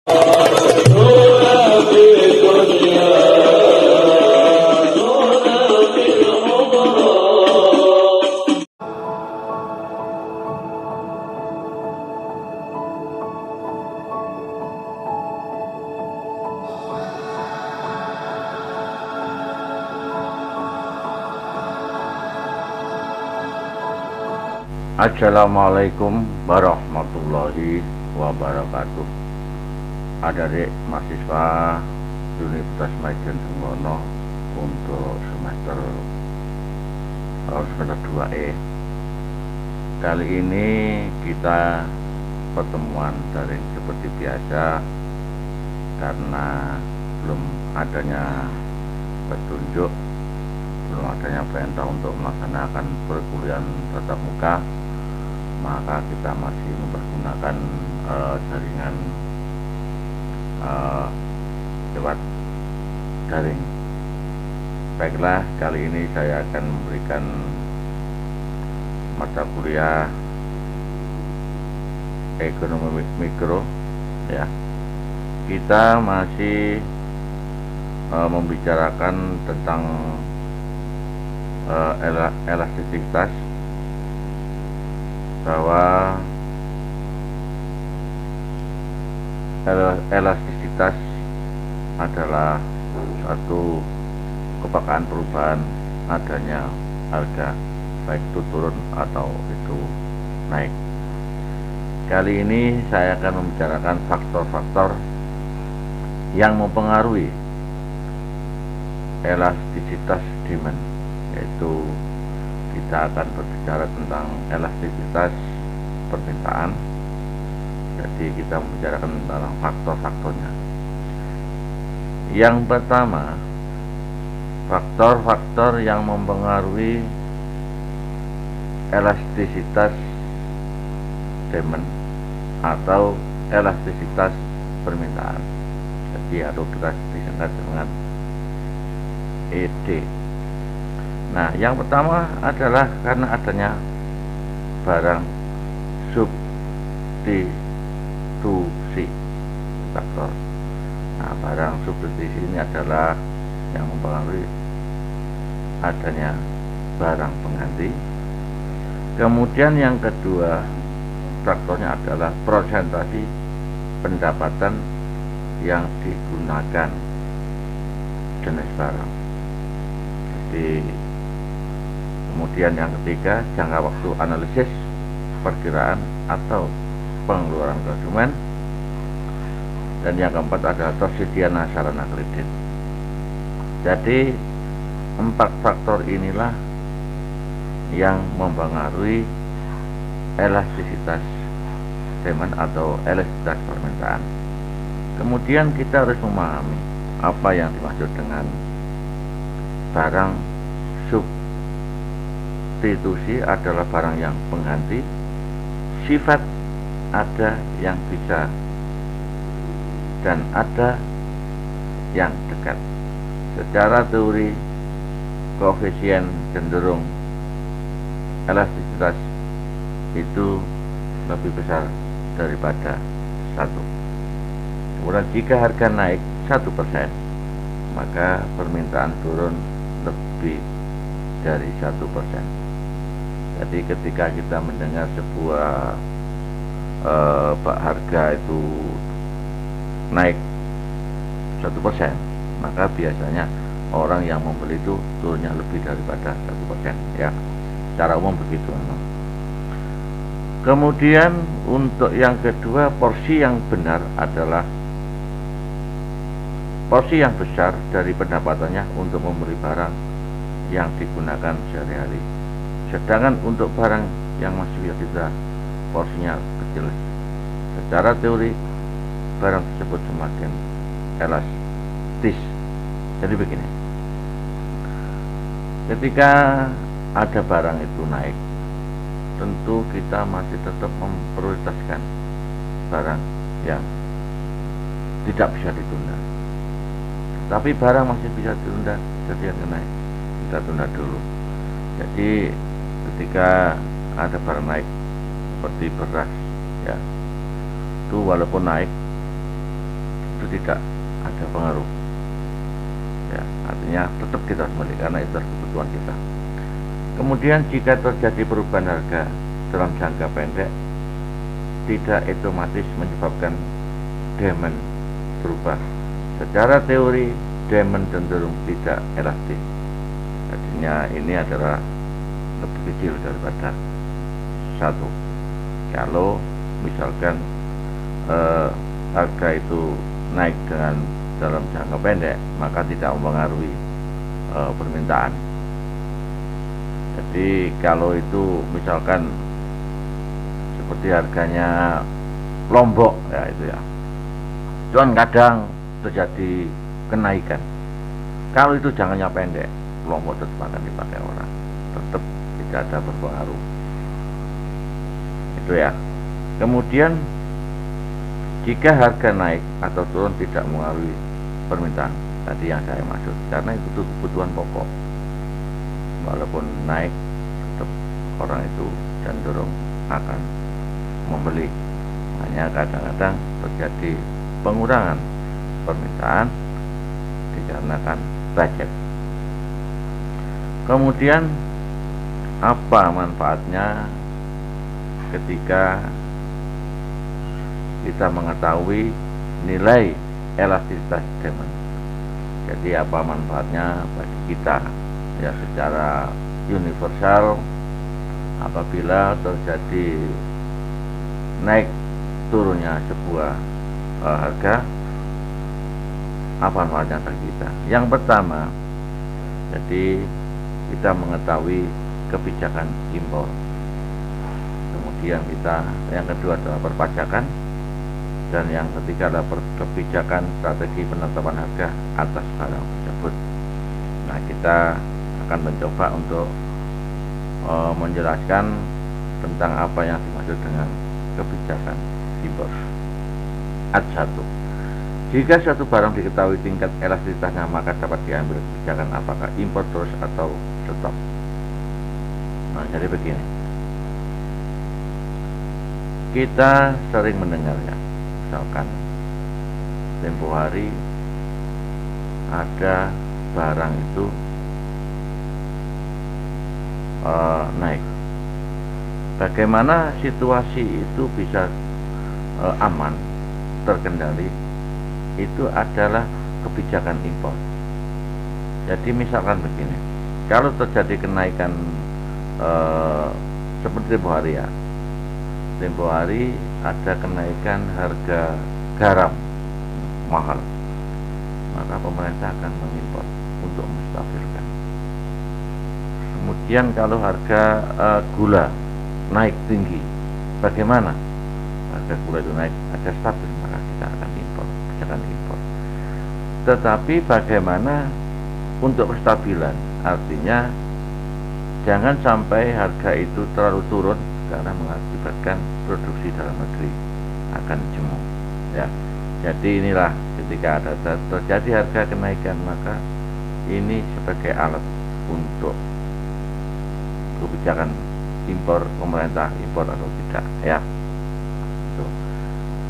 Assalamualaikum warahmatullahi wabarakatuh. Adik-adik mahasiswa Universitas Maijen Sungkono untuk semester 2E. Kali ini kita pertemuan daring seperti biasa karena belum adanya petunjuk, belum adanya perintah untuk melaksanakan perkuliahan tatap muka, maka kita masih mempergunakan jaringan lewat daring. Baiklah, kali ini saya akan memberikan mata kuliah ekonomi mikro, ya. Kita masih membicarakan tentang elastisitas, bahwa elastisitas adalah suatu kepekaan perubahan adanya harga, baik itu turun atau itu naik. Kali ini saya akan membicarakan faktor-faktor yang mempengaruhi elastisitas demand, yaitu kita akan berbicara tentang elastisitas permintaan. Jadi kita membicarakan tentang faktor-faktornya. Yang pertama, faktor-faktor yang mempengaruhi elastisitas demand atau elastisitas permintaan. Jadi atau kita disingkat dengan ED. Nah, yang pertama adalah karena adanya barang substitusi faktor. Nah, barang substitusi ini adalah yang mempengaruhi adanya barang pengganti. Kemudian yang kedua faktornya adalah presentasi pendapatan yang digunakan jenis barang. Jadi kemudian yang ketiga, jangka waktu analisis perkiraan atau pengeluaran konsumen. Dan yang keempat adalah tersedianya sarana kredit. Jadi 4 faktor inilah yang mempengaruhi elastisitas demand atau elastisitas permintaan. Kemudian kita harus memahami apa yang dimaksud dengan barang substitusi adalah barang yang pengganti, sifat ada yang bisa dan ada yang dekat. Secara teori, koefisien cenderung elastisitas itu lebih besar daripada 1. Kemudian jika harga naik 1%, maka permintaan turun lebih dari 1%. Jadi ketika kita mendengar sebuah harga itu naik 1%, maka biasanya orang yang membeli itu turunnya lebih daripada 1%, ya. Secara umum begitu memang. Kemudian untuk yang kedua, porsi yang benar adalah porsi yang besar dari pendapatannya untuk membeli barang yang digunakan sehari-hari. Sedangkan untuk barang yang masih biasa, porsinya kecil. Secara teori, barang tersebut semakin elastis. Jadi begini, ketika ada barang itu naik, tentu kita masih tetap memprioritaskan barang yang tidak bisa ditunda. Tapi barang masih bisa ditunda, jadi yang naik kita tunda dulu. Jadi ketika ada barang naik seperti beras, ya, itu walaupun naik tidak ada pengaruh. Ya, artinya tetap kita harus membeli karena itu kebutuhan kita. Kemudian jika terjadi perubahan harga dalam jangka pendek, tidak otomatis menyebabkan demand berubah. Secara teori, demand cenderung tidak elastis. Artinya ini adalah lebih kecil daripada 1. Kalau misalkan harga itu naik dengan dalam jangka pendek, maka tidak mempengaruhi permintaan. Jadi kalau itu misalkan seperti harganya Lombok ya itu ya, cuman kadang terjadi kenaikan. Kalau itu jangkanya pendek, Lombok tetap akan dipakai orang, tetap tidak ada berpengaruh. Itu ya. Kemudian jika harga naik atau turun tidak mengaruhi permintaan, tadi yang saya maksud, karena itu kebutuhan pokok. Walaupun naik, tetap orang itu cenderung akan membeli. Hanya kadang-kadang terjadi pengurangan permintaan dikarenakan budget. Kemudian apa manfaatnya ketika kita mengetahui nilai elastisitas demand? Jadi apa manfaatnya bagi kita ya secara universal apabila terjadi naik turunnya sebuah harga, apa manfaatnya bagi kita? Yang pertama, jadi kita mengetahui kebijakan impor. Kemudian yang kedua adalah perpajakan, dan yang ketiga adalah kebijakan strategi penetapan harga atas barang tersebut. Nah, kita akan mencoba untuk menjelaskan tentang apa yang dimaksud dengan kebijakan impor. Ayat 1. Jika suatu barang diketahui tingkat elastisitasnya, maka dapat diambil kebijakan apakah impor terus atau stop. Nah, jadi begini, kita sering mendengar ya, misalkan tempo hari ada barang itu naik. Bagaimana situasi itu bisa aman, terkendali? Itu adalah kebijakan impor. Jadi misalkan begini, kalau terjadi kenaikan seperti tempo hari ya, tempo hari ada kenaikan harga garam mahal, maka pemerintah akan mengimpor untuk menstabilkan. Kemudian kalau harga gula naik tinggi, bagaimana? Harga gula itu naik, ada stabil, maka kita akan impor, kebijakan impor. Tetapi bagaimana untuk kestabilan? Artinya jangan sampai harga itu terlalu turun karena mengakibatkan produksi dalam negeri akan jemu ya. Jadi inilah ketika ada terjadi harga kenaikan, maka ini sebagai alat untuk kebijakan impor, pemerintah impor atau tidak ya.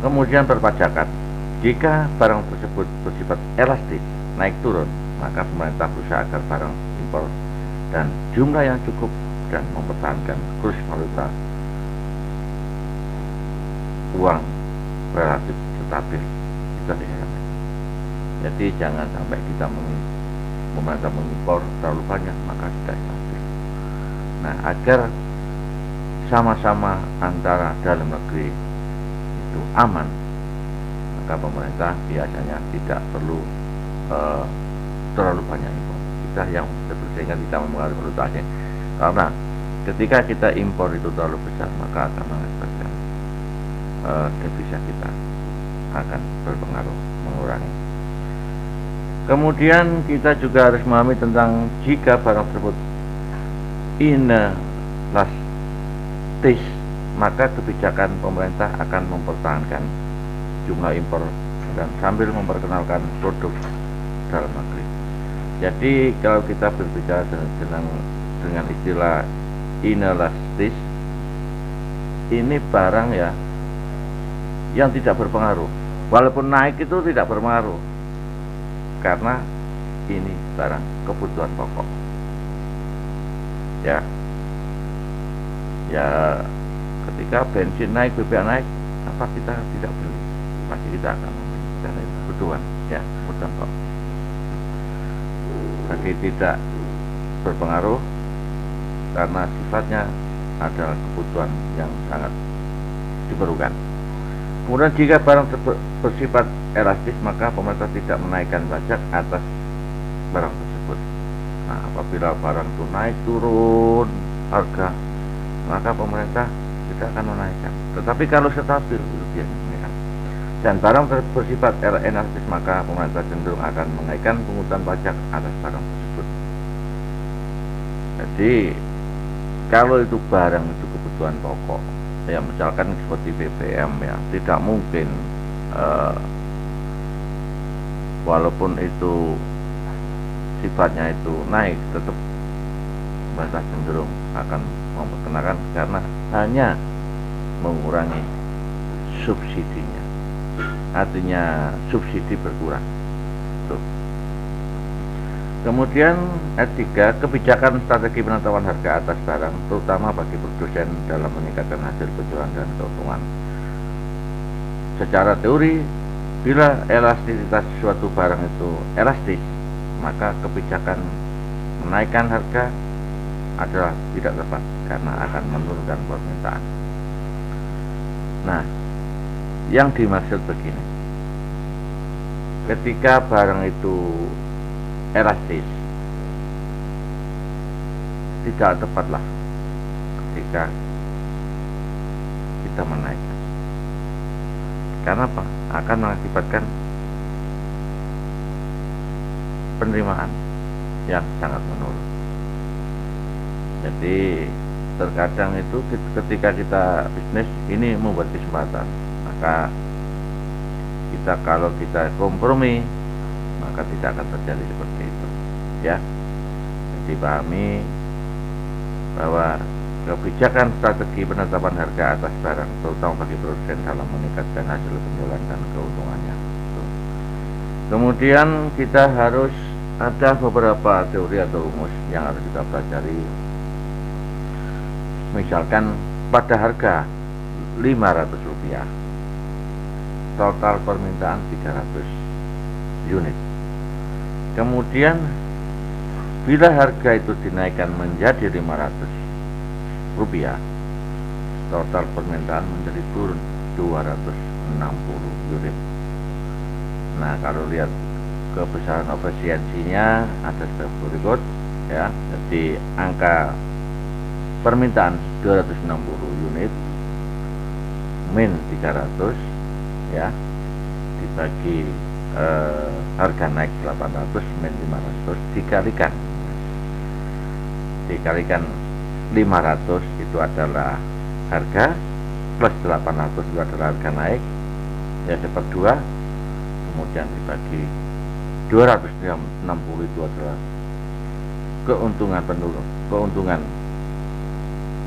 Kemudian perpajakan, jika barang tersebut bersifat elastis, naik turun, maka pemerintah berusaha agar barang impor dan jumlah yang cukup dan mempertahankan kurs valuta uang relatif stabil. Itu saja. Jadi jangan sampai kita pemerintah mengimpor terlalu banyak, maka tidak stabil. Nah, agar sama-sama antara dalam negeri itu aman, maka pemerintah biasanya tidak perlu terlalu banyak impor. Kita yang sehingga tidak mempengaruhi valutanya. Karena ketika kita impor itu terlalu besar, maka akan mengakibatkan devisa kita akan berpengaruh, mengurangi. Kemudian kita juga harus memahami tentang jika barang tersebut inelastis, maka kebijakan pemerintah akan mempertahankan jumlah impor dan sambil memperkenalkan produk dalam negeri. Jadi kalau kita berbicara dengan istilah inelastis, ini barang ya yang tidak berpengaruh Walaupun naik itu tidak berpengaruh, karena ini barang kebutuhan pokok. Ya, ketika bensin naik, BBM naik, apa kita tidak beli? Pasti kita akan membeli, karena itu kebutuhan, ya, kebutuhan pokok. Bagi tidak berpengaruh, karena sifatnya adalah kebutuhan yang sangat diperlukan. Kemudian jika barang bersifat elastis, maka pemerintah tidak menaikkan pajak atas barang tersebut. Nah, apabila barang itu naik turun harga, maka pemerintah tidak akan menaikkan. Tetapi kalau stabil, itu biasanya menaikkan. Dan barang bersifat elastis, maka pemerintah cenderung akan menaikkan pungutan pajak atas barang tersebut. Jadi kalau itu barang itu kebutuhan pokok, ya misalkan seperti BBM, ya tidak mungkin walaupun itu sifatnya itu naik, tetap pemerintah cenderung akan memperkenakan, karena hanya mengurangi subsidinya, artinya subsidi berkurang. Tuh. Kemudian ketiga, kebijakan strategi penetapan harga atas barang, terutama bagi produsen dalam meningkatkan hasil penjualan dan keuntungan. Secara teori, bila elastisitas suatu barang itu elastis, maka kebijakan menaikkan harga adalah tidak tepat, karena akan menurunkan permintaan. Nah, yang dimaksud begini, ketika barang itu elastis, tidak tepatlah ketika kita menaikkan. Karena apa? Akan mengakibatkan penerimaan yang sangat menurun. Jadi terkadang itu ketika kita bisnis ini membuat kesempatan, maka kita kalau kita kompromi, maka tidak akan terjadi seperti itu, ya. Jadi pahami bahwa kebijakan strategi penetapan harga atas barang, terutama bagi produsen dalam meningkatkan hasil penjualan dan keuntungannya. Kemudian kita harus ada beberapa teori atau rumus yang harus kita pelajari. Misalkan pada harga Rp500, total permintaan 300 unit. Kemudian bila harga itu dinaikkan menjadi Rp500, total permintaan menjadi turun 260 unit. Nah, kalau lihat kebesaran efisiensinya ada seperti berikut, ya. Jadi angka permintaan 260 unit min 300, ya, dibagi harga naik 800 min 500, dikalikan 500 itu adalah harga, plus 800 itu adalah harga naik, ya, seperdua. Kemudian dibagi 260 itu adalah keuntungan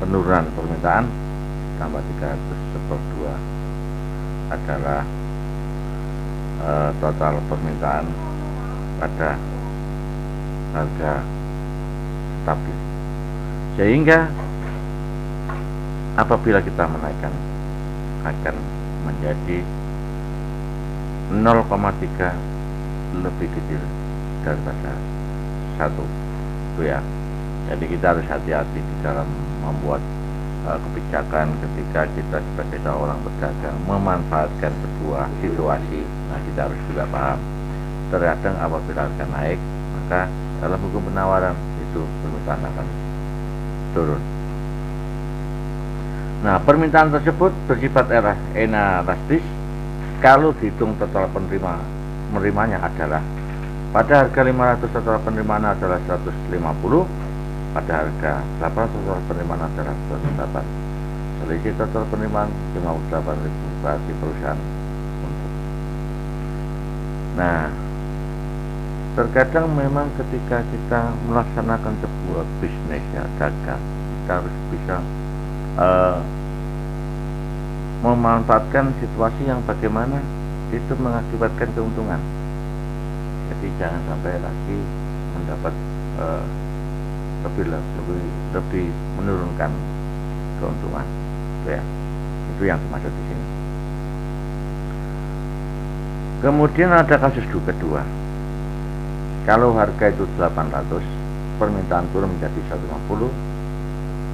penurunan permintaan, tambah 300 seperdua adalah total permintaan pada harga stabil. Sehingga apabila kita menaikkan akan menjadi 0,3 lebih kecil daripada 1, itu ya. Jadi kita harus hati-hati di dalam membuat kebijakan ketika kita sebagai seorang pedagang memanfaatkan sebuah situasi. Nah, kita harus juga paham, terkadang apabila harga naik, maka dalam hukum penawaran itu permintaan akan turun. Nah, permintaan tersebut bersifat elastis kalau dihitung total penerimanya adalah pada harga 500 total penerimaan adalah 150, pada harga 800 total penerimaan adalah 108. Selisih total penerimaan 58.000 bagi perusahaan untuk. Nah, terkadang memang ketika kita melaksanakan sebuah bisnis, ya, dagang, kita harus bisa memanfaatkan situasi yang bagaimana itu mengakibatkan keuntungan. Jadi jangan sampai lagi mendapat lebih menurunkan keuntungan. Itu yang dimaksud di sini. Kemudian ada kasus kedua. Kalau harga itu 800, permintaan turun menjadi 150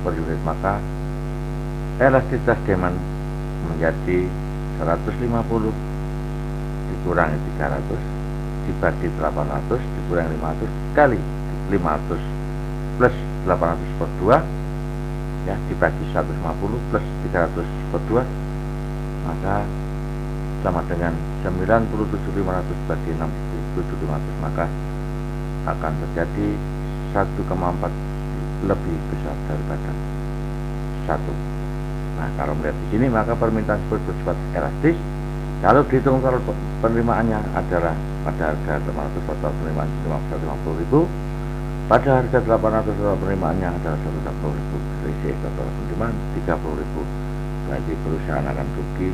per unit, maka elastisitas demand menjadi 150 dikurangi 300 dibagi 800 dikurangi 500 kali 500 plus 800 per 2 ya, dibagi 150 plus 300 per 2, maka sama dengan 97.500 bagi 6.700, maka akan terjadi 1,4 lebih besar daripada 1. Nah, kalau melihat di sini, maka permintaan bersifat elastis. Kalau dihitung kalau penerimaannya adalah pada harga 800 total penerimaan 150.000, pada harga 800 total penerimaannya adalah 110.000, selisih total penerimaan 30.000. Berarti perusahaan akan rugi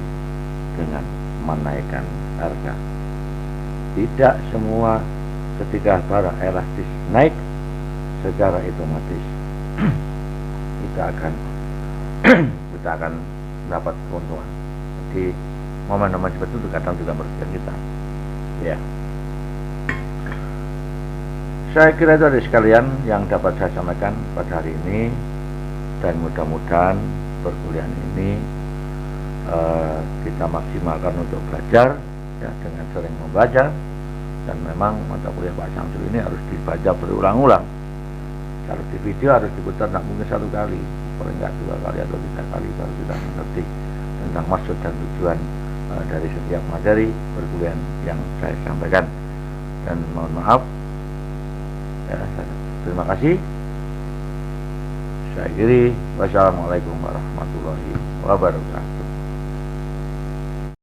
dengan menaikkan harga. Tidak semua ketika barang elastis naik secara otomatis kita akan dapat keuntungan. Jadi momen-momen seperti itu kadang juga merugikan kita. Ya. Saya kira itu ada sekalian yang dapat saya sampaikan pada hari ini, dan mudah-mudahan perkuliahan ini kita maksimalkan untuk belajar ya, dengan sering membaca. Dan memang mata kuliah Pak Syamsul ini harus dibaca berulang-ulang. Kalau di video harus diputar tidak mungkin 1 kali, paling nggak 2 kali atau 3 kali baru kita mengerti tentang maksud dan tujuan dari setiap materi perkuliahan yang saya sampaikan. Dan mohon maaf ya, terima kasih. Saya akhiri, wassalamualaikum warahmatullahi wabarakatuh.